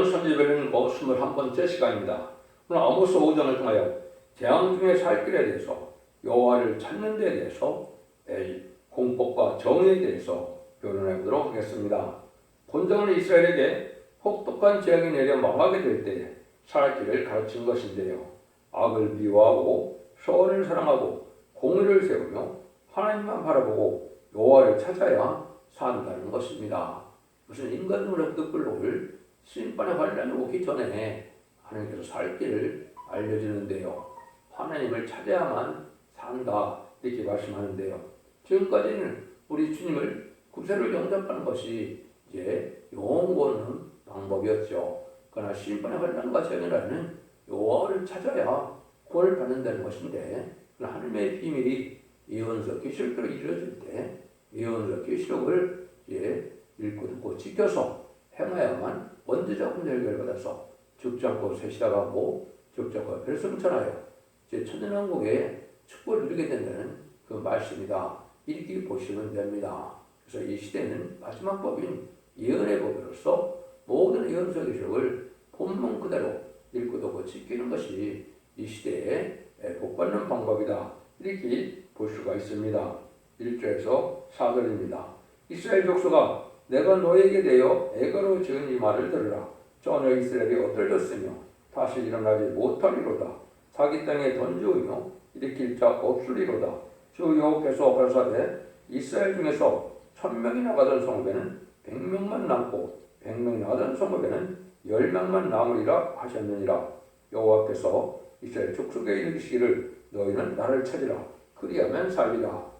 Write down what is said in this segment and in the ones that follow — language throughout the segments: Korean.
선지배는 21번째 시간입니다. 오늘 아모스 5장을 통하여 재앙 중의 살 길에 대해서 여호와를 찾는 데 대해서 공법과 정의에 대해서 변론해 보도록 하겠습니다. 본장은 이스라엘에게 혹독한 재앙이 내려 망하게 될 때에 살 길을 가르친 것인데요. 악을 미워하고 선을 사랑하고 공의를 세우며 하나님만 바라보고 여호와를 찾아야 산다는 것입니다. 무슨 인간 노력도 끌어올 심판의 환란이 오기 전에 하나님께서 살 길을 알려주는데요. 하나님을 찾아야만 산다 이렇게 말씀하는데요. 지금까지는 우리 주님을 구세를 영접하는 것이 이제 영원한 방법이었죠. 그러나 심판의 환란과 재앙이라는 여호와를 찾아야 구원을 받는다는 것인데, 하나님의 비밀이 예언서 계시록대로 이루어질 때 예언서 계시록을 읽고 듣고 지켜서 행하야만 원죄적 문제를 해결받아서 죽지 않고 세시다가고 죽지 않고 별승천하여 천년왕국의 축복을 누리게 된다는 그 말씀이다. 이렇게 보시면 됩니다. 그래서 이 시대는 마지막 법인 예언의 법으로서 모든 예언서 기록을 본문 그대로 읽고 듣고 지키는 것이 이 시대에 복받는 방법이다. 이렇게 볼 수가 있습니다. 1절에서 4절입니다. 이스라엘 족속아, 내가 너에게 대하여 애거로 지은 이 말을 들으라. 전혀 이스라엘이 엇들렸으며 다시 일어나지 못하리로다. 자기 땅에 던지우며 일으킬 자 없으리로다. 주 여호와께서 가라사대 이스라엘 중에서 1000명이 나가던 성읍에는 100명만 남고 100명이 나가던 성읍에는 10명만 남으리라 하셨느니라. 여호와께서 이스라엘 족속에 이르시기를 너희는 나를 찾으라. 그리하면 살리라.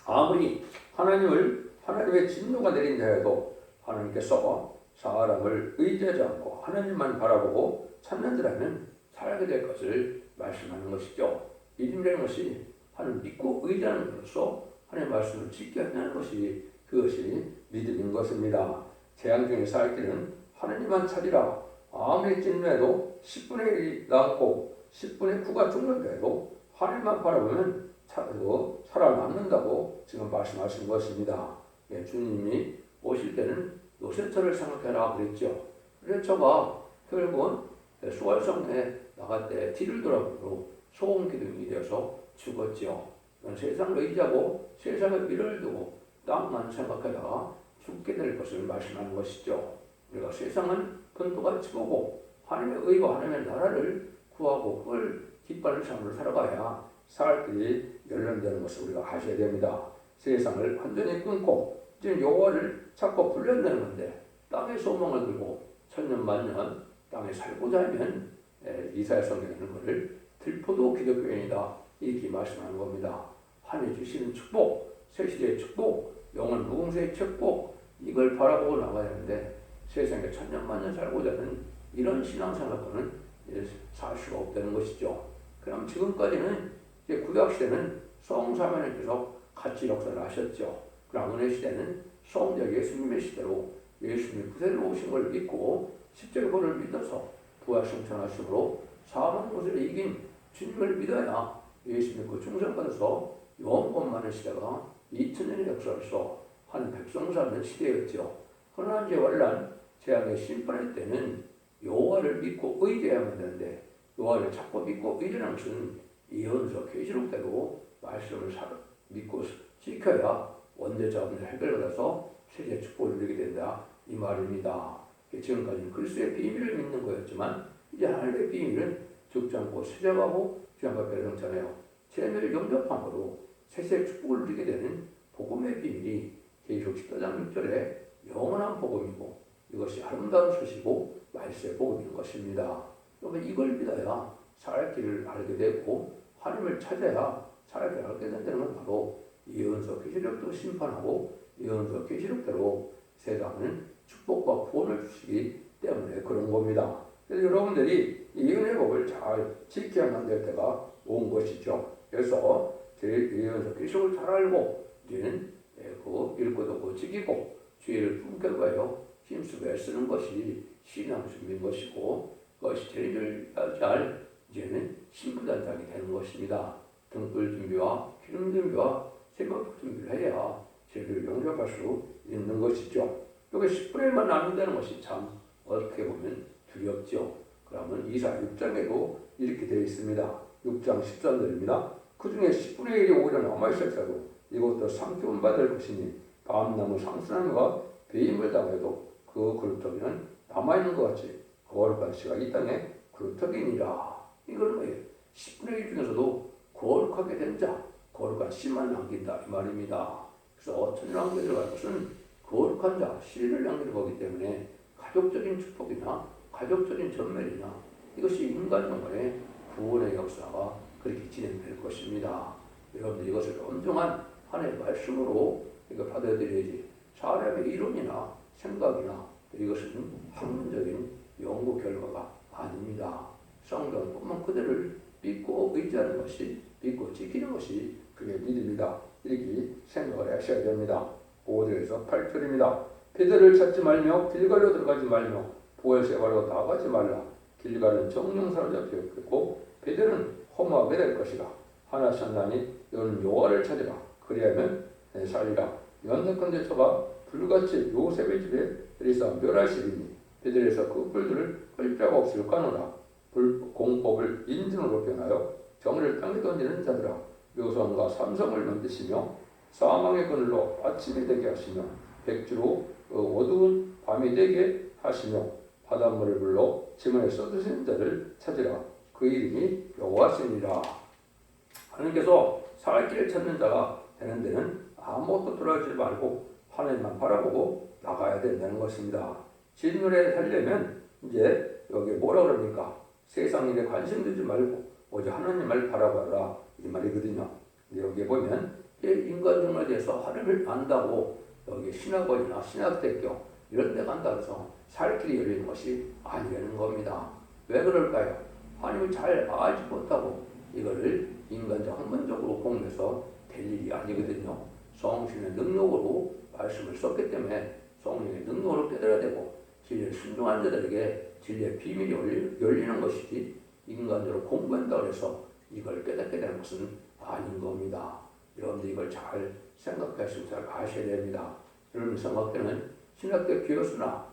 아무리 하나님의 진노가 내린 자여도 하나님께서 사람을 의지하지 않고 하나님만 바라보고 찾는 자라면 살게 될 것을 말씀하는 것이죠. 믿음이라는 것이 하나님 믿고 의지하는 것으로서 하나님의 말씀을 지켜야 한다는 것이 그것이 믿음인 것입니다. 재앙 중에 살 길은 하나님만 찾으라. 아무리 진노해도 10분의 1이 남고 10분의 9가 죽는데도 하나님만 바라보면 살아남는다고 지금 말씀하신 것입니다. 주님이 오실 때는 요셉처를 생각해라 그랬죠. 요셉처가 결국은 수월성에 나갈 때 뒤를 돌아보고 소금기둥이 되어서 죽었죠. 세상을 의지하고 세상의 미래를 두고 땅만 생각하다가 죽게 될 것을 말씀하는 것이죠. 우리가 세상은 분도같이 보고 하나님의 의와 하나님의 나라를 구하고 그걸 기뻐하는 삶으로 살아가야 살 길이 열린다는 것을 우리가 아셔야 됩니다. 세상을 완전히 끊고 지금 여호와를 찾고 불른다는 건데, 땅의 소망을 들고 천년만년 땅에 살고자 하면 이사야 성경에는 그를 들포도 기독교인이다 이렇게 말씀하는 겁니다. 하나님 주시는 축복, 새시대의 축복, 영원 무궁세의 축복, 이걸 바라보고 나가야 하는데 세상에 천년만년 살고자 하는 이런 신앙생활과는 살 수가 없다는 것이죠. 그럼 지금까지는 구약시대는 성사면에서 같이 역사를 하셨죠. 그럼 은혜 시대는 성자 예수님의 시대로 예수님이 구세로 오신 걸 믿고 십자가를 믿어서 부활승천하심으로 사망 것을 이긴 주님을 믿어야 예수 믿고 충성받아서 영원 많은 시대가 2000년의 역사로서 한 백성 사는 시대였죠. 그러나 이제 환란 재앙의 심판의 때는 여호와를 믿고 의지해야만 되는데, 여호와를 찾고 믿고 의지하는 것은 예언서 계시록대로 말씀을 믿고 지켜야 원죄자 문제를 해결받아서 세계 축복을 누리게 된다 이 말입니다. 지금까지는 그리스도의 비밀을 믿는 거였지만 이제 하나님의 비밀은 죽지 않고 세자가고 주양과 배성잖아요. 죄를 영접함으로 세세의 축복을 누리게 되는 복음의 비밀이 계시록 14장 6절에 영원한 복음이고 이것이 아름다운 소식이고 말세의 복음인 것입니다. 그러면 이걸 믿어야 살 길을 알게 되고 하나님을 찾아야 살 길을 알게 된다는 건 바로 예언서 계시록도 심판하고 예언서 계시록대로 세상은 축복과 구원을 주시기 때문에 그런 겁니다. 그래서 여러분들이 예언의 법을 잘 지켜야만 될 때가 온 것이죠. 그래서 제 예언서 계시록을 잘 알고 이제는 그 읽고 듣고 지키고 주의를 품격하여 힘쓰고 애쓰는 것이 신앙 준비인 것이고, 그것이 제일 잘 이제는 신부단장이 되는 것입니다. 등불 준비와 기름 준비와 새벽 준비를 해야 죄를 용납할 수 있는 것이죠. 여기 10분의 1만 나눈다는 것이 참 어떻게 보면 두렵죠. 그러면 이사 6장에도 이렇게 되어 있습니다. 6장 13절입니다. 그 중에 10분의 1이 오히려 남아있을지라도 이것도 삼키운 받을 것이니 감나무 상수나무가 배임을 당해도 그 그루터기는 남아있는 것 같이 거룩한 씨가 이 땅에 그루터기니라. 이건 뭐예요? 10분의 1 중에서도 거룩하게 된 자, 거룩한 씨만 남긴다 이 말입니다. 그래서 천일왕국에 들어갈 것은 거룩한 자, 씨를 남기는 거기 때문에 가족적인 축복이나 가족적인 전멸이나 이것이 인간 영혼의 구원의 역사가 그렇게 진행될 것입니다. 여러분들 이것을 엄중한 하나님의 말씀으로 이거 받아들여야지 사람의 이론이나 생각이나 이것은 학문적인 연구 결과가 아닙니다. 성경 본문 그대를 믿고 의지하는 것이, 믿고 지키는 것이 그게 믿음이다. 이렇게 생각을 하셔야 됩니다. 5절에서 8절입니다. 베델을 찾지 말며 길갈로 들어가지 말며 보엘세바로 나가지 말라. 길갈은 정령 사로잡혀 있고 베델은 허무하게 될 것이라. 하나 산나니 너는 여호와를 찾으라. 그리하면 살리라. 연약한데 저가 불같이 요셉의 집에 들이사 멸하시리니 베델에서 그 뿔들을 끌 자가 없을까노라. 공법을 인증으로 변하여 정의를 땅에 던지는 자들아 묘성과 삼성을 만드시며 사망의 그늘로 아침이 되게 하시며 백주로 어두운 밤이 되게 하시며 바닷물을 불러 지문에 써드시는 자를 찾으라. 그 이름이 여호와시니라. 하나님께서 살 길을 찾는 자가 되는 데는 아무것도 돌아오지 말고 하나님만 바라보고 나가야 된다는 것입니다. 진노에 살려면 이제 여기 뭐라 그럽니까? 세상 일에 관심 두지 말고 오직 하나님을 바라봐라 이 말이거든요. 여기 보면 인간 정말 대해서 하나님을 안다고 여기 신학원이나 신학대교 이런 데 간다 해서 살 길이 열리는 것이 아니라는 겁니다. 왜 그럴까요? 하나님을 잘 알지 못하고 이거를 인간적 학문적으로 공부해서 될 일이 아니거든요. 성신의 능력으로 말씀을 썼기 때문에 성령의 능력으로 깨달아야 되고 진리에 순종한 자들에게 진리의 비밀이 열리는 것이지 인간적으로 공부한다고 해서 이걸 깨닫게 되는 것은 아닌 겁니다. 여러분들 이걸 잘 생각하시면 잘 아셔야 됩니다. 여러분 생각되는 신학대 교수나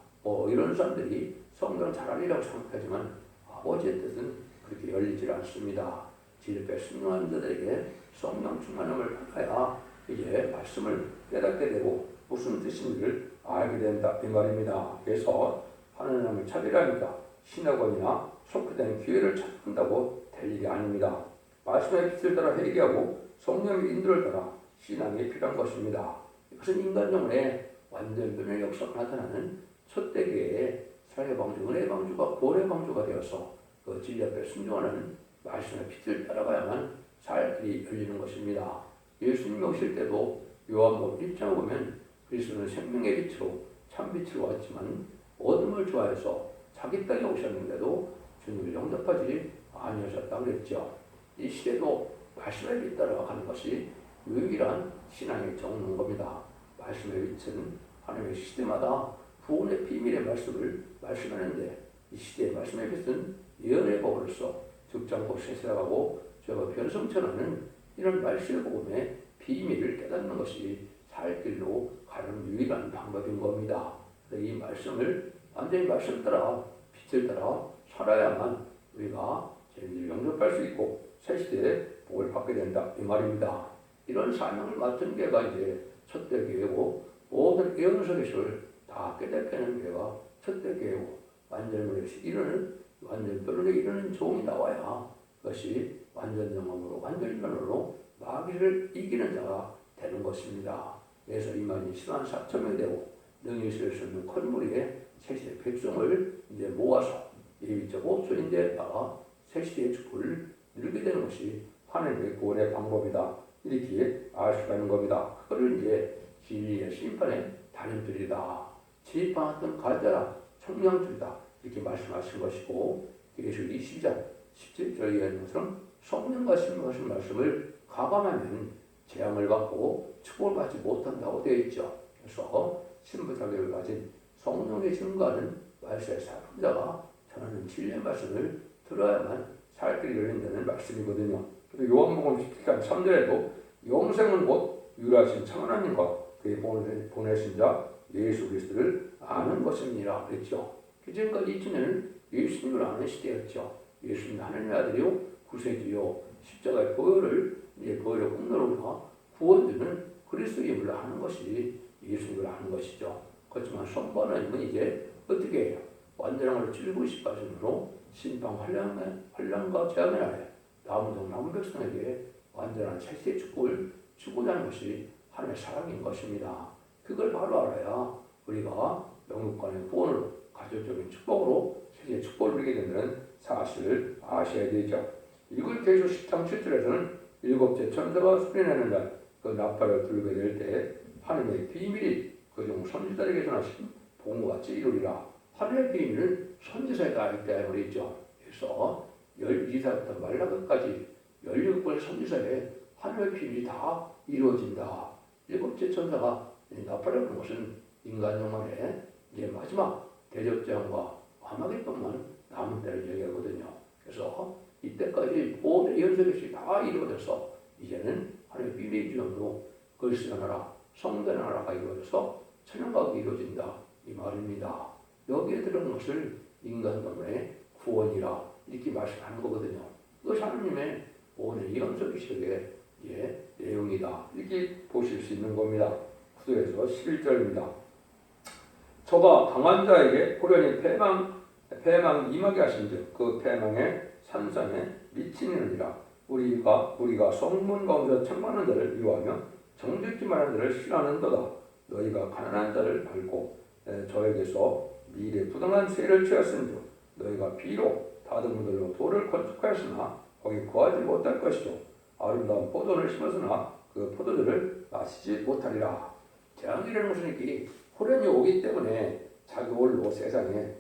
이런 사람들이 성경 잘 알리라고 생각하지만 아버지의 뜻은 그렇게 열리질 않습니다. 진리에 순종한 자들에게 성령 충만함을 받아야 이제 말씀을 깨닫게 되고 무슨 뜻인지를 알게 된다 이 말입니다. 그래서 하나님을 찾으려니까 신학원이나 속회된 기회를 찾는다고 될 일이 아닙니다. 말씀의 빛을 따라 회개하고 성령의 인도를 따라 신앙이 필요한 것입니다. 이것은 인간 영혼의 완전 변의 역사가 나타나는 첫대기의 사회 방주, 은혜 방주가 고래 방주가 되어서 그 진리 앞에 순종하는 말씀의 빛을 따라가야만 살 길이 열리는 것입니다. 예수님이 오실 때도 요한복음 1장을 보면 그리스도는 생명의 빛으로 참빛으로 왔지만 어둠을 좋아해서 자기 땅에 오셨는데도 주님을 영접하지 아니하셨다고 그랬죠. 이 시대도 말씀의 빛 따라가는 것이 유일한 신앙의 정는 겁니다. 말씀의 빛은 하나님의 시대마다 구원의 비밀의 말씀을 말씀하는데 이 시대의 말씀의 빛은 예언의 복으로서 적장고 세세라가고 저가 변성천하는 이런 말씀의 복음의 비밀을 깨닫는 것이 살 길로 가는 유일한 방법인 겁니다. 이 말씀을 완전히 말씀 따라 빛을 따라 살아야만 우리가 죄인들을 영접할 수 있고 새 시대에 복을 받게 된다 이 말입니다. 이런 사명을 맡은 교회가 이제 첫대 교회고 모든 예언 서기서를 다 깨닫게 하는 교회가 첫대 교회고 완전히 이르는 완전 변론에 이르는 종이 나와야 그것이 완전 영혼으로 완전 변론으로 마귀를 이기는 자가 되는 것입니다. 그래서 이만희 10만 4천 명 되고 능히 있을 수 있는 콘무리에 새시대 백성을 이제 모아서 예비적 5초인데다가 새시대의 축복을 누리게 되는 것이 하나님의 구원의 방법이다. 이렇게 알 수가 있는 겁니다. 그거를 이제 진리의 심판의 달인들이다. 지팡았던 가짜라 청량줄이다. 이렇게 말씀하신 것이고 예수 22장 17절에 얘기하는 것처럼 성령과 신령하신 말씀을 가감하면 재앙을 받고 축복을 받지 못한다고 되어 있죠. 그래서 신부자격을 가진 성령의 증거하는 말씀의 사람자가 전하는 진리의 말씀을 들어야만 살 길이 열린다는 말씀이거든요. 그리고 요한복음 17장 3절에도 영생은 곧 유일하신 참 하나님과 그의 보내신 자 예수 그리스도를 아는 것입니다. 그랬죠. 그전까지 이전에는 예수님을 아는 시대였죠. 예수님 하나님의 아들이요 구세주요 십자가의 보혈을 보혈의 공로로 우리가 구원되는 그리스도의 힘을 아는 것이 예수님을 아는 것이죠. 그렇지만 선반하님은 이제 어떻게 해요? 완전한 걸 70까지로 심판 환란과 재앙의 날에 남은 백성에게 완전한 세세의 축복을 주고자 하는 것이 하나님의 사랑인 것입니다. 그걸 바로 알아야 우리가 영육간의 구원으로 가족적인 축복으로 세계의 축복을 누리게 된다는 사실을 아셔야 되죠. 이걸 계속 10장 7절에서는 일곱째 천사가 소리내는 날 그 나팔을 들게 될 때 하나님의 비밀이 그중 선지자에게 전하신 복음과 같이 이루리라. 하나님의 비밀은 선지자에 있다 말이죠. 그래서 12사부터 말라기까지 16권의 선지자에 하나님의 비밀이 다 이루어진다. 일곱째 천사가 나팔을 부는 것은 인간 영혼의 이제 마지막 대접장과 아마겟돈만 남은 때를 얘기하거든요. 그래서 이때까지 모든 예언서들이 다 이루어져서 이제는 하나님의 비밀의 기준으로 글씨의 나라, 성전의 나라가 이루어져서 천연과학이 이루어진다 이 말입니다. 여기에 들어간 것을 인간 영혼의 구원이라 이렇게 말씀하는 거거든요. 그것이 하나님의 오늘 예언서 기록의 내용이다 이렇게 보실 수 있는 겁니다. 구도에서 11절입니다. 저가 강한 자에게 호련히 패망 임하게 하신즉 그 패망의 산상에 미치느니라. 우리가 성문 가운데 청만한 자를 미워하며 정직히 말하는 자를 싫어하는도다. 너희가 가난한 자를 밟고 저에게서 미래 부당한 세를 취하였은즉 너희가 비록 다듬은들로 돌을 건축하였으나 거기 거하지 못할 것이요 아름다운 포도를 심었으나 그 포도주를 마시지 못하리라. 재앙이라는 것은 이렇게 호련이 오기 때문에 자기 홀로 세상에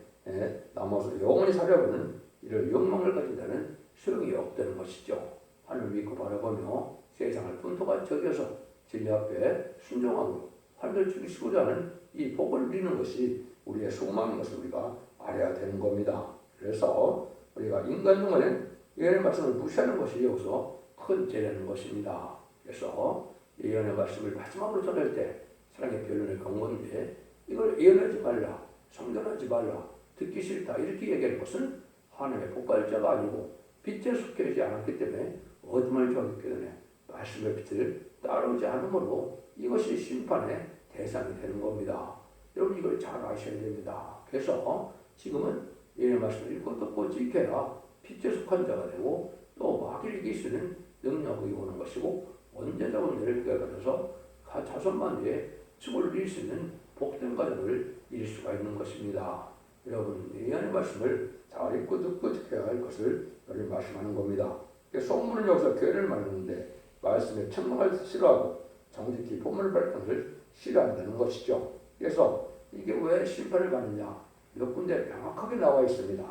남아서 영원히 살려보는 이런 욕망을 가진다는 소용이 없다는 것이죠. 하나님을 믿고 바라보며 세상을 분토가 적여서 진리 앞에 순종하고 하늘을 죽이시고자 하는 이 복을 누리는 것이 우리의 소망인 것을 우리가 알아야 되는 겁니다. 그래서 우리가 인간 중간에 예언의 말씀을 무시하는 것이 여기서 큰 죄라는 것입니다. 그래서 예언의 말씀을 마지막으로 전할 때 사랑의 변론을 건 건데 이걸 예언하지 말라, 성전하지 말라, 듣기 싫다 이렇게 얘기하는 것은 하나님의 복갈자가 아니고 빛에 속해 있지 않았기 때문에 어둠을 좋아하기 때문에 말씀의 빛을 따르지 않으므로 이것이 심판의 대상이 되는 겁니다. 여러분 이걸 잘 아셔야 됩니다. 그래서 지금은 예언의 말씀을 읽고 듣고 지켜야 빛에 속한 자가 되고 또 마귀를 이길 수 있는 능력이 오는 것이고 언제적 은혜를 깨달아서 자손만 위에 축을 누릴 수 있는 복된 가정을 이룰 수가 있는 것입니다. 여러분 예언의 말씀을 잘 읽고 듣고 지켜야 할 것을 여기 말씀하는 겁니다. 소문은 여기서 교회를 말하는데 말씀에 청명을 싫어하고 정직히 본문을 밝히는 것을 싫어한다는 것이죠. 그래서 이게 왜 심판을 받느냐 몇 군데 명확하게 나와 있습니다.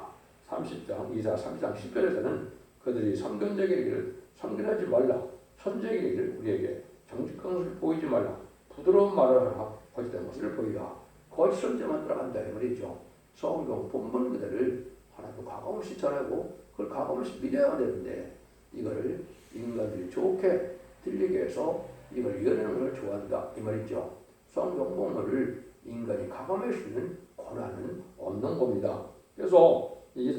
30장, 30장 10절에서는 그들이 선견자에게 선견하지 말라, 선지자에게 우리에게 정직한 것을 보이지 말라, 부드러운 말을 하라, 거짓된 것을 보이라. 거짓 선지자만 들어간다 이 말이죠. 성경 본문 그대를 하나도 가감없이 전하고 그걸 가감없이 믿어야 되는데 이거를 인간들이 좋게 들리게 해서 이걸 이겨내는 걸 좋아한다 이 말이죠. 성경 본문을 인간이 가감할 수 있는 권한은 없는 겁니다. 그래서 이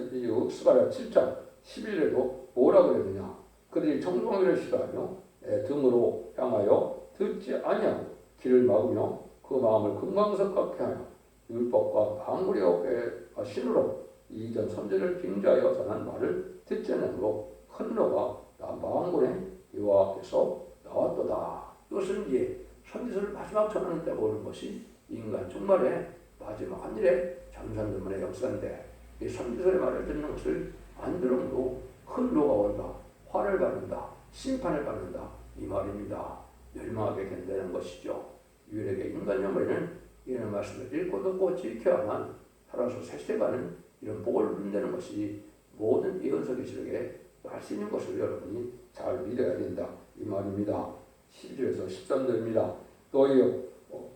스가랴 7장 11절에도 뭐라고 그랬느냐 그들이 정정하기를 싫어하며 등으로 향하여 듣지 아니하고 길을 막으며 그 마음을 금강석같게 하여 율법과 방구리와 신으로 이전 선제를 빙자하여 전한 말을 듣지 않으므로 큰 노가 만군의 여호와께서 나왔도다. 이것은 이제 선지서를 마지막 전하는 때 보는 것이 인간 종말의 마지막 한 일의 전산들만의 역사인데 이 선지서의 말을 듣는 것을 안 들으므로 큰 노가 온다, 화를 받는다, 심판을 받는다 이 말입니다. 멸망하게 된다는 것이죠. 유일하게 인간 영혼에는 이런 말씀을 읽고 듣고 지켜야만 살아서 세세가는 이런 복을 누린다는 것이 모든 예언서 기록에 말씀인 것을 여러분이 잘 믿어야 된다 이 말입니다. 12절에서 13절입니다. 너희여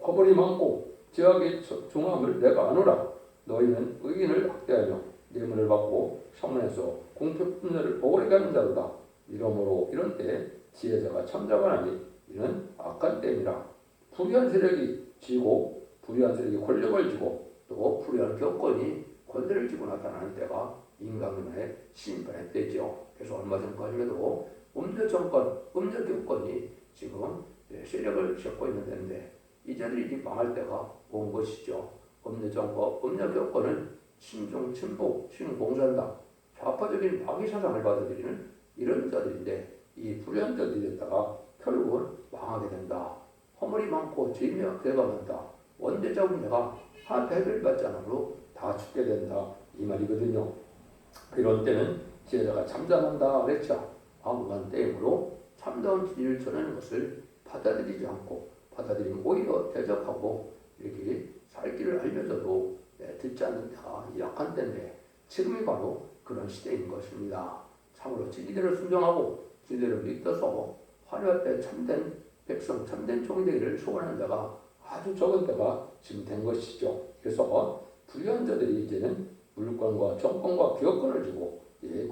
허물이 많고 죄악의 중함을 내가 아노라. 너희는 의인을 학대하며 뇌물을 받고 성문에서 공표분열을 오래 가는 자로다. 이러므로 이런 때 지혜자가 참자가 아니 이는 악한 때이라. 불의한 세력이 지고 불의한 세력이 권력을 쥐고 또 불의한 교권이 권세를 쥐고 나타나는 때가 인간의 심판의 때죠. 그래서 얼마 전까지만 해도 음녀 정권, 음녀 교권이 지금 세력을 쥐고 있는 데인데 이제들이 이제 망할 때가 온 것이죠. 음녀 정권, 음녀 교권은 친중, 친북, 친공산당, 좌파적인 마귀 사상을 받아들이는 이런 자들인데 이 불의한 자들이 됐다가 결국은 망하게 된다. 허물이 많고 죄며 죄가 많다. 원죄자 분야가 한 배를 받지 않으므로 다 죽게 된다. 이 말이거든요. 이런 때는 지혜자가 잠잠한다 그랬죠. 아무간 때이므로 참다운 진리를 전하는 것을 받아들이지 않고 받아들이면 오히려 대적하고 이렇게 살 길을 알려줘도 듣지 않는 때가 약한 때인데 지금이 바로 그런 시대인 것입니다. 참으로 진리대로 순종하고 진리를 믿어서 화려할 때 참된 백성, 참된 종이 되기를 소원하는 자가 아주 적은 때가 지금 된 것이죠. 그래서 불의한 자들이 이제는 물권과 정권과 기업권을 주고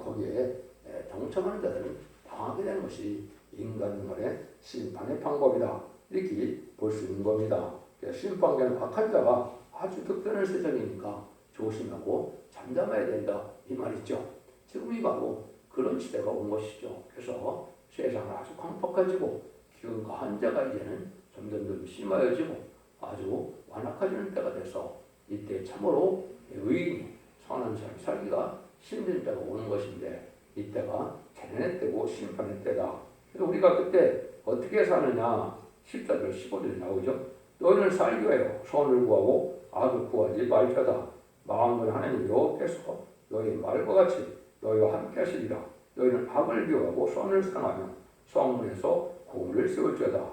거기에 동참하는 자들은 당하게 되는 것이 인간의 심판의 방법이다. 이렇게 볼 수 있는 겁니다. 심판계는 악한 자가 아주 득변할 세상이니까 조심하고 잠잠해야 된다. 이 말이죠. 지금이 바로 그런 시대가 온 것이죠. 그래서 세상은 아주 광폭해지고 기근과 한자가 이제는 점점 심하여지고 아주 완악해지는 때가 돼서 이때 참으로 의인이 선한 사람이 살기가 힘든 때가 오는 것인데 이때가 재난의 때고 심판의 때다. 그래서 우리가 그때 어떻게 사느냐 14절 15절에 나오죠. 너희는 살기 위하여 선을 구하고 악을 구하지 말자다. 마음을 하나님 여호와께서 너희 말과 같이 너희와 함께 하시리라. 너희는 악을 미워하고 선을 사랑하며 성문에서 공을 세울지어다.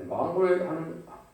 마음을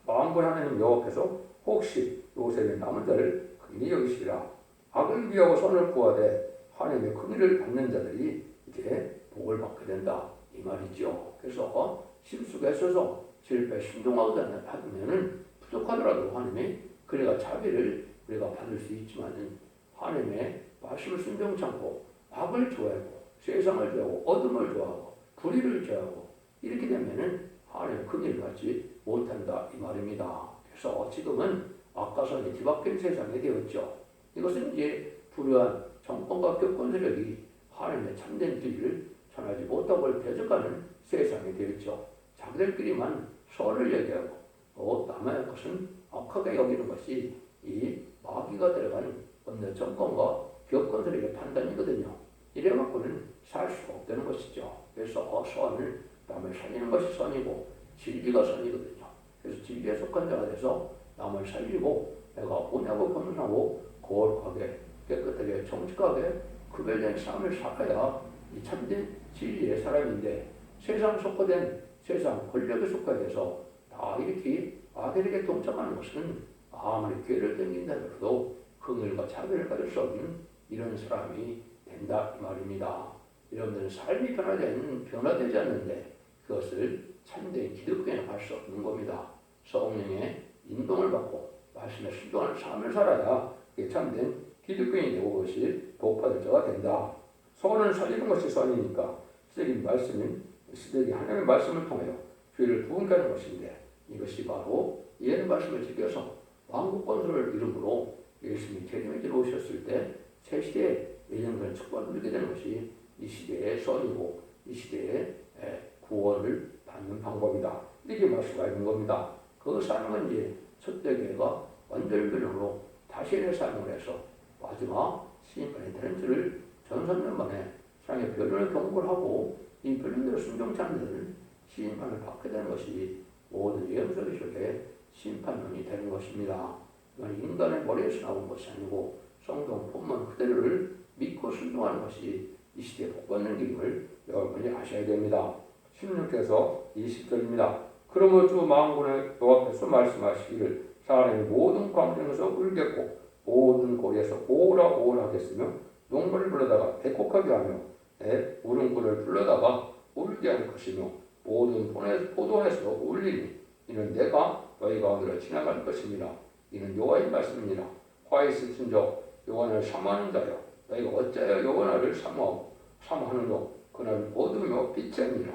하나님 여호와께서 혹시 요셉의 남은 자를 긍휼히 여기시리라. 악을 미워하고 선을 구하되 하나님의 긍휼을 받는 자들이 이제 복을 받게 된다. 이 말이죠. 그래서 심수가 있어서 실패 신동하고자 하면은 부족하더라도 하나님이 그래가 자비를 우리가 받을 수 있지만은 하나님의 말씀을 순종치 않고 악을 좋아하고 세상을 좋아하고 어둠을 좋아하고 불의를 좋아하고 이렇게 되면은 하나님의 긍휼을 받지 못한다 이 말입니다. 그래서 지금은 악과선이 뒤바뀐 세상이 되었죠. 이것은 이제 불의한 정권과 교권 세력이 하나님의 참된 진리를 전하지 못하고 대적하는 세상이 되었죠. 자기들끼리만 선을 얘기하고 또 남의 것은 악하게 여기는 것이 이 마귀가 들어가는 어느 정권과 교권 세력의 판단이거든요. 이래갖고는 살 수가 없다는 것이죠. 그래서 선을 남을 살리는 것이 선이고 진리가 선이거든요. 그래서 진리에 속한 자가 돼서 남을 살리고 내가 온유하고 겸손하고 거룩하게 깨끗하게 정직하게 구별된 삶을 살아야 이 참된 진리의 사람인데 세상 속화된 세상 권력에 속화돼서 다 이렇게 악에게 동참하는 것은 아무리 괴를 땡긴다 해도 긍휼과 자비를 가질 수 없는 이런 사람이 된다 이 말입니다. 여러분들은 삶이 변화되지 않는데 그것을 참된 기독교에는 할 수 없는 겁니다. 성령의 인동을 받고 말씀에 순종하는 삶을 살아야 참된 기독교인이 되고 그것이 복받을 자가 된다. 선을 살리는 것이 선이니까 시대기 하나님의 말씀을 통하여 죄를 부응케 하는 것인데 이것이 바로 예의 말씀을 지켜서 왕국 건설을 이름으로 예수님이 재림에 들어오셨을 때 새 시대에 예정된 축복을 누리게 되는 것이 이 시대의 선이고 이 시대의 구원을 받는 방법이다. 이렇게 말씀하고 있는 겁니다. 그 삶은 이제 첫째 교회가 완전변형으로 다시의 삶을 해서 마지막 심판의 트렌드를 전선년 만에 상의 변론을 경고를 하고 이 변론대로 순종치 않는 자들은 심판을 받게 되는 것이 모든 예언서의 속에 심판론이 되는 것입니다. 이건 인간의 머리에서 나온 것이 아니고 성경 본문 그대로를 믿고 순종하는 것이 이 시대에 복받는 길임을 여러분이 아셔야 됩니다. 16절에서 20절입니다. 그러므로 주 만군의 여호와께서 말씀하시기를 사람이 모든 광장에서 울겠고 모든 고리에서 오라 오라 하겠으며 농부를 불러다가 백곡하게 하며 울음꾼을 불러다가 울게 할 것이며 모든 포도원에서 울리니 이는 내가 너희 가운데로 지나갈 것입니다. 이는 여호와의 말씀이니라. 화에 있으신 저 여호와를 사모하는 자여 너희가 어찌하여 여호와를 사모하는도 그날은 어두우며 빛이 아니라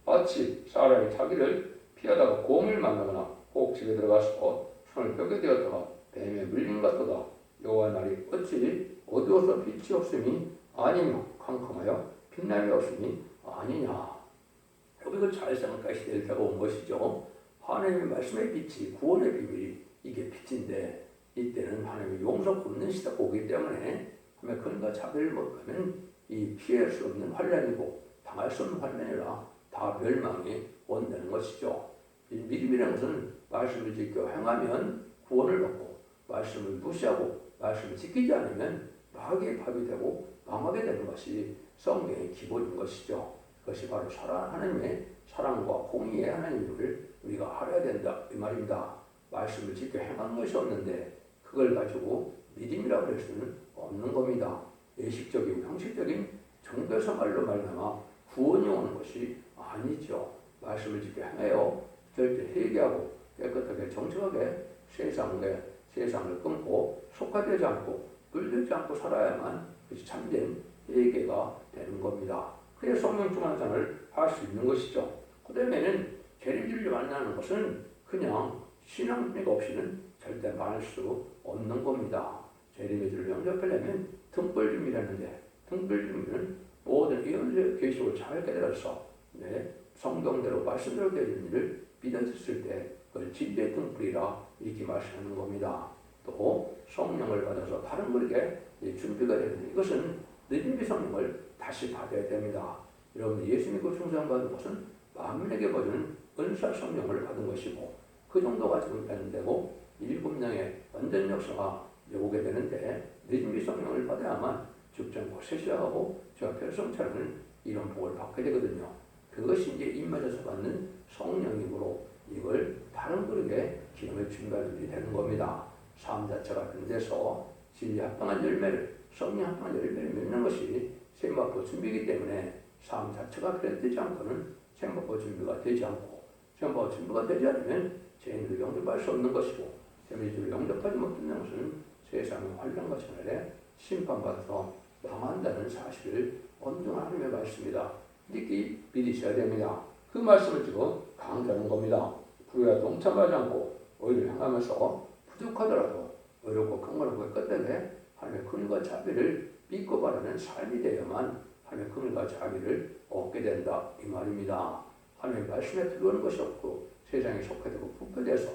마치 사람이 자기를 피하다가 곰을 만나거나 혹 집에 들어가서 손을 벽에 대었다가 뱀에 물린 것 같도다. 여호와 날이 어찌 어두워서 빛이 없음이 아니며 캄캄하여 빛남이 없음이 아니냐. 이걸 잘 생각하셔야 될 때가 온 것이죠. 하나님의 말씀의 빛이 구원의 비밀이 이게 빛인데 이때는 하나님의 용서가 없는 시대가 오기 때문에 하면 그런가 자비를 못하면 이 피할 수 없는 환난이고 당할 수 없는 환난이라 다 멸망이 온다는 것이죠. 이 믿음이라는 것은 말씀을 지켜 행하면 구원을 받고 말씀을 무시하고 말씀을 지키지 않으면 마귀의 밥이 되고 망하게 되는 것이 성경의 기본인 것이죠. 그것이 바로 하나님의 사랑과 공의의 하나님을 우리가 알아야 된다 이 말입니다. 말씀을 지켜 행하는 것이 없는데 그걸 가지고 믿음이라고 할 수는 없는 겁니다. 예식적이고 형식적인 종교에서 말로 말미암아 구원이 오는 것이 아니죠. 말씀을 지켜 행하여 절대 회개하고 깨끗하게 정직하게 세상을 끊고 속화되지 않고 물들지 않고 살아야만 그것이 참된 회개가 되는 겁니다. 그래야 성령 충만상을 할 수 있는 것이죠. 그 다음에는 재림주를 만나는 것은 그냥 신앙력 없이는 절대 만날 수 없는 겁니다. 재림의 주를 영접하려면 등불주의라는데 등불주의는 모든 예언의 계시를 잘 깨달아서 성경대로 말씀대로 되는 일을 믿어졌을 때 그걸 진리의 등불이라 이렇게 말씀하는 겁니다. 또 성령을 받아서 다른 분에게 준비가 되는 이것은 믿음의 성령을 다시 받아야 됩니다. 여러분 예수 믿고 충성받은 것은 만민에게 보여주는 은사 성령을 받은 것이고 그 정도 가지고 되는 되고 7명의 완전 역사가 오게 되는데 믿음의 성령을 받아야만 죽전고 세시하고 저 별성처럼 이런 복을 받게 되거든요. 그것이 이제 입맞아서 받는 성령이므로 이걸 다른 그릇에 기름을 준비하는 일이 되는 겁니다. 삶 자체가 그런 데서 진리 합당한 열매를 성령 합당한 열매를 맺는 것이 생명과 준비이기 때문에 삶 자체가 그래되지 않고는 생명과 준비가 되지 않고 생명과 준비가 되지 않으면 죄인을 영접할 수 없는 것이고 죄인을 영접하지 못하는 것은 세상의 환난과 전날에 심판받아서 망한다는 사실을 언중한 하나님의 말씀이다. 이렇게 믿으셔야 됩니다. 그 말씀을 지금 강조하는 겁니다. 불의와 동참하지 않고 의를 행하면서 부족하더라도 어렵고 강건하고 끝내에 하나님의 긍휼과 자비를 믿고 바라는 삶이 되어야만 하나님의 긍휼과 자비를 얻게 된다 이 말입니다. 하나님의 말씀에 들어오는 것이 없고 세상에 속해되고 부패돼서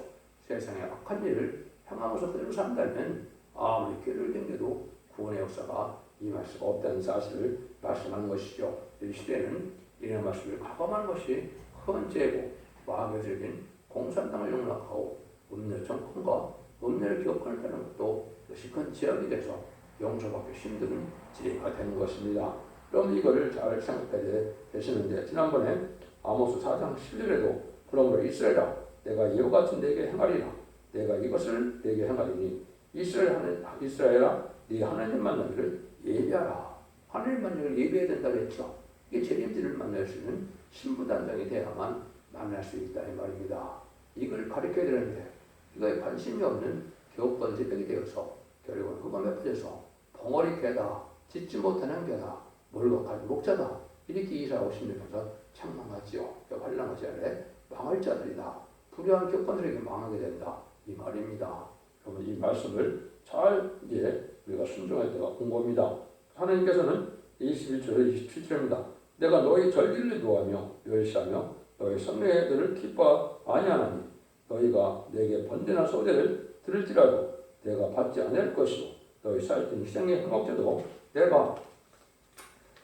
세상의 악한 일을 행하면서 그대로 산다면 아무리 꾀를 댕겨도 구원의 역사가 임할 수가 없다는 사실을 말씀하는 것이죠. 이 시대는 이런 말씀을 가감하는 것이 큰 죄고 마귀적인 공산당을 용납하고 음료 정권과 음료를 기업하는 것도 그것이 큰 죄악이 돼서 용서받기 힘든 죄가 되는 것입니다. 그럼 이거를 잘 생각해야 되시는데 지난번에 아모스 4장 11절에도 그러므로 이스라엘아 내가 이와 같은 내게 행하리라 내가 이것을 내게 행하리니 이스라엘아 네 하나님 만나기를 예배하라. 하나님 만나기를 예배해야 된다고 했죠. 이게 재림주를 만날 수 있는 신부단장이 되어야만 만날 수 있다 이 말입니다. 이걸 가르쳐야 되는데 이거에 관심이 없는 교권 제백이 되어서 결국은 흑암에 빠져서 벙어리 개다 짓지 못하는 개다 몰락한 목자다 이렇게 이사하고 싶으면서 책망하지요. 환난하지 않래 망할 자들이다. 불의한 교권들에게 망하게 된다 이 말입니다. 그러면 이 말씀을 잘 우리가 순종할 때가 온 겁니다. 하나님께서는 21절에 27절입니다. 내가 너희 절기를 노하며 멸시하며 너희 성례들을 기뻐 아니하나니 너희가 내게 번제나 소제를 들을지라도 내가 받지 않을 것이고 너희 쌓였던 희생의 행복제도 내가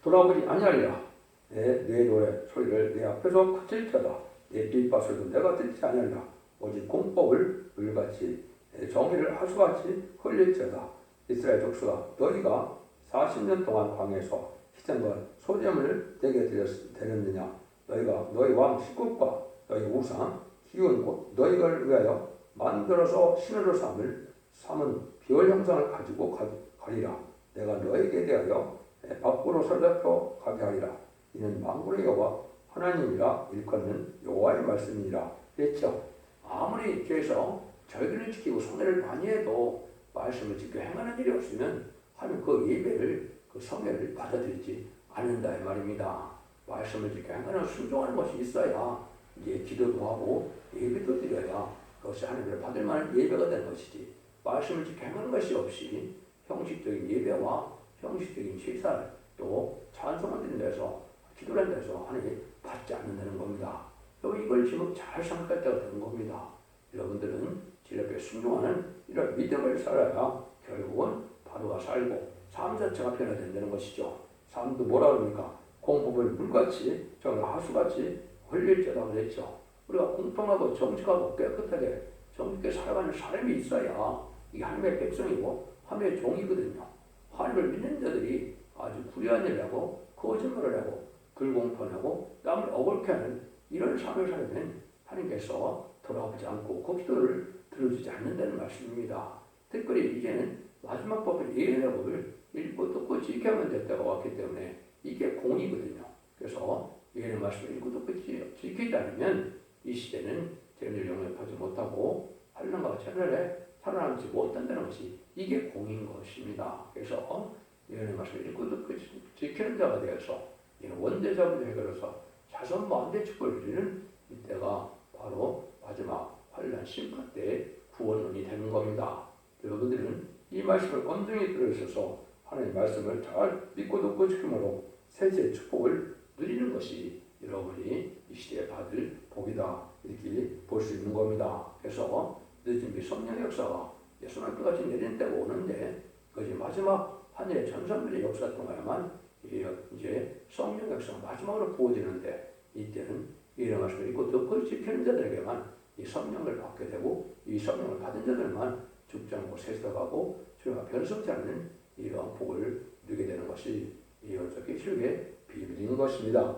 돌아보지 아니하리라. 내 노래 소리를 내 앞에서 그칠지어다. 내 빗바소리도 내가 듣지 아니하리라. 오직 공법을 물같이 정의를 하수같이 흘릴지어다. 이스라엘 족수가 너희가 40년 동안 광야에서 희생과 소제물을 내게 드렸느냐. 너희가 너희 왕 식국과 너희 우상 기운 곧 너희를 위하여 만들어서 신으로 삼은 비월 형상을 가지고 가리라. 내가 너에게 대하여 밖으로 사로잡혀 가게 하리라. 이는 만군의 여호와 하나님이라 일컫는 여호와의 말씀이니라 했죠. 아무리 죄에서 절기를 지키고 성례를 많이 해도 말씀을 지켜 행하는 일이 없으면 하면 그 예배를 그 성례를 받아들이지 않는다 이 말입니다. 말씀을 지켜 행하는 순종하는 것이 있어야 이제 기도도 하고 예배도 드려야 그것이 하나님을 받을 만한 예배가 되는 것이지 말씀을 지켜 행하는 것이 없이 형식적인 예배와 형식적인 제사 또 찬송을 드린 데서 기도를 한 데서 하나님 받지 않는다는 겁니다. 여러분 이걸 지금 잘 생각할 때가 되는 겁니다. 여러분들은 진리에 순종하는 이런 믿음을 살아야 결국은 바로가 살고 삶 자체가 변화된다는 것이죠. 삶도 뭐라 그럽니까? 공법을 물같이 정말 하수같이 흘릴지어다 그랬죠. 우리가 공평하고 정직하고 깨끗하게 정직하게 살아가는 사람이 있어야 이게 하나님의 백성이고 하나님의 종이거든요. 하나님을 믿는 자들이 아주 불의한 일을 하고 거짓말을 하고 불공평하고 남을 억울케 하는 이런 삶을 살면 하나님께서 돌아보지 않고 그 기도를 들어주지 않는다는 말씀입니다. 특별히 이제는 마지막 법을 예언의 법을 읽고 듣고 지켜야만 될 때가 왔기 때문에 이게 공이거든요. 그래서 예언의 말씀을 읽고 듣고 지키지 않으면 이 시대는 죄를 영접하지 못하고 환난과 재난에 살아남지 못한다는 것이 이게 공인 것입니다. 그래서 예언의 말씀을 읽고 듣고 지키는 자가 되어서 원죄자부터 해결해서 자선 만대 축복을 누리는 이때가 바로 마지막 환난 심판 때 구원론이 되는 겁니다. 여러분들은 이 말씀을 온전히 들으셔서 하나님의 말씀을 잘 믿고 듣고 지킴으로 세세의 축복을 누리는 것이 여러분이 이 시대에 받을 복이다 이렇게 볼 수 있는 겁니다. 그래서 늦은 비 성령의 역사가 예수님께까지 내리는 때가 오는데 그것이 마지막 하늘의 전성들의 역사 동안에만 이제 성령 역사가 마지막으로 부어지는데 이때는 이런 말씀을 읽고 듣고 지키는 자들에게만 이 성령을 받게 되고 이 성령을 받은 자들만 죽지 않고 세서가고 주가 변성치 않는 이러한 복을 누리게 되는 것이 이 어떻게 실의 비밀인 것입니다.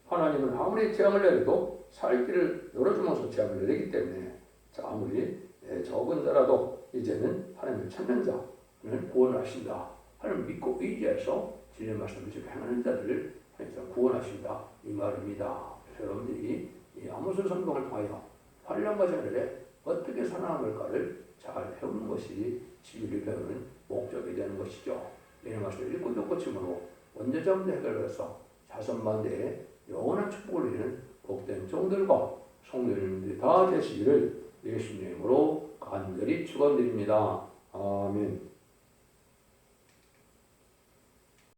하나님은 아무리 재앙을 내려도 살 길을 열어주면서 재앙을 내리기 때문에 아무리 적은 자라도 이제는 하나님을 찾는 자는 구원을 하신다. 하나님을 믿고 의지해서 진리의 말씀을 지켜 행하는 자들을 하나님께서 구원하신다. 이 말입니다. 그래서 여러분들이 이 아모스 성경을 통하여 환난과 재난에 어떻게 살아남을까를 잘 배우는 것이 진리를 배우는 목적이 되는 것이죠. 이 말씀을 읽고 듣고 침으로 원죄자문제 해결해서 자선만대에 영원한 축복을 누리는 복된 종들과 성도님들이 다 되시기를 예수님으로 간절히 축원드립니다. 아멘.